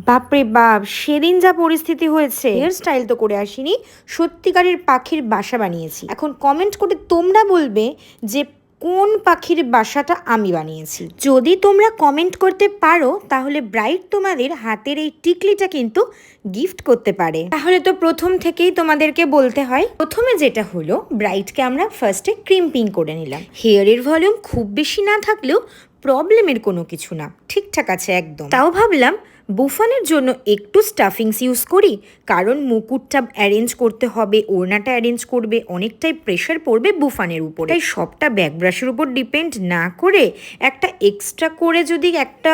বাপরে বাপ, সেদিন যা পরিস্থিতি হয়েছে, হেয়ার স্টাইল তো করে আসিনি, সত্যিকারের পাখির বাসা বানিয়েছি। এখন কমেন্ট করে তোমরা বলবে যে কোন পাখির বাসাটা আমি বানিয়েছি। যদি তোমরা কমেন্ট করতে পারো তাহলে ব্রাইট তোমাদের হাতের এই টিকলিটা কিন্তু গিফট করতে পারে। তাহলে তো প্রথম থেকেই তোমাদেরকে বলতে হয়। প্রথমে যেটা হলো, ব্রাইটকে আমরা ফার্স্টে ক্রিম্পিং করে নিলাম। হেয়ারের ভলিউম খুব বেশি না থাকলেও প্রবলেমের কোনো কিছু না, ঠিকঠাক আছে একদম। তাও ভাবলাম বুফানের জন্য একটু স্টাফিংস ইউজ করি, কারণ মুকুটটা অ্যারেঞ্জ করতে হবে, ওড়নাটা অ্যারেঞ্জ করবে, অনেকটাই প্রেশার পড়বে বুফানের উপরে। তাই সবটা ব্যাক ব্রাশের উপর ডিপেন্ড না করে একটা এক্সট্রা করে যদি একটা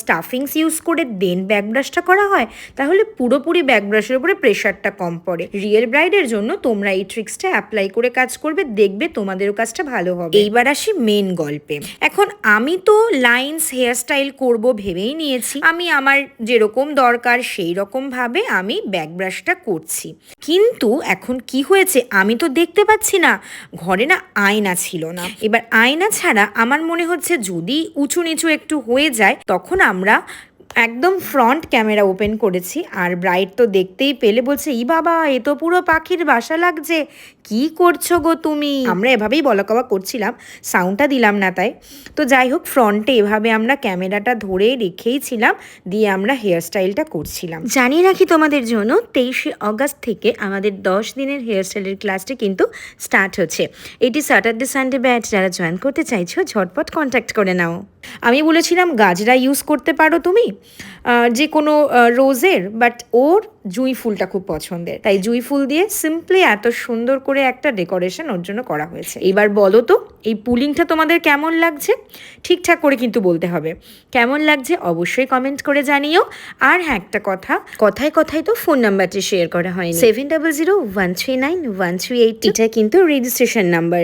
স্টাফিংস ইউজ করে দেন ব্যাক ব্রাশটা করা হয়, তাহলে পুরোপুরি ব্যাক ব্রাশের উপরে প্রেশারটা কম পড়ে। রিয়েল ব্রাইডের জন্য তোমরা এই ট্রিক্সটা অ্যাপ্লাই করে কাজ করবে, দেখবে তোমাদেরও কাজটা ভালো হবে। এইবার আসি মেন গল্পে। এখন আমি তো লাইন্স হেয়ার স্টাইল করবো ভেবেই নিয়েছি। আমি আমার যেরকম দরকার সেই রকম ভাবে আমি ব্যাক ব্রাশটা করছি। কিন্তু এখন কি হয়েছে, আমি তো দেখতে পাচ্ছি না, ঘরে না আয়না ছিল না। এবার আয়না ছাড়া আমার মনে হচ্ছে যদি উঁচু নিচু একটু হয়ে যায়, তখন আমরা একদম ফ্রন্ট ক্যামেরা ওপেন করেছি। আর ব্রাইট তো দেখতেই পেলে, বলছে ই বাবা, এ তো পুরো পাখির বাসা লাগছে, কি করছো গো তুমি। আমরা এভাবেই বলা কওয়া করছিলাম, সাউন্ডটা দিলাম না তাই। তো যাই হোক, ফ্রন্টে এভাবে আমরা ক্যামেরাটা ধরে রেখেই ছিলাম, দিয়ে আমরা হেয়ার স্টাইলটা করছিলাম। জানিয়ে রাখি তোমাদের জন্য, 23শে অগস্ট থেকে আমাদের 10 দিনের হেয়ার স্টাইলের ক্লাসটি কিন্তু স্টার্ট হচ্ছে। এটি স্যাটারডে সানডে ব্যাচ। যারা জয়েন করতে চাইছো ঝটপট কন্ট্যাক্ট করে নাও। আমি বলেছিলাম গাজরা ইউজ করতে পারো তুমি, যে কোনো রোজের, বাট ওর জুঁই ফুলটা খুব পছন্দের, তাই জুঁই ফুল দিয়ে সিম্পলি এত সুন্দর করে একটা ডেকোরেশন ওর জন্য করা হয়েছে। এবার বলো তো এই পুলিংটা তোমাদের কেমন লাগছে, ঠিকঠাক করে কিন্তু বলতে হবে। কেমন লাগছে অবশ্যই কমেন্ট করে জানিও। আর হ্যাঁ, একটা কথা, কথায় কথায় তো ফোন নাম্বারটি শেয়ার করা হয়নি। 7001391380, এটা কিন্তু রেজিস্ট্রেশন নাম্বার।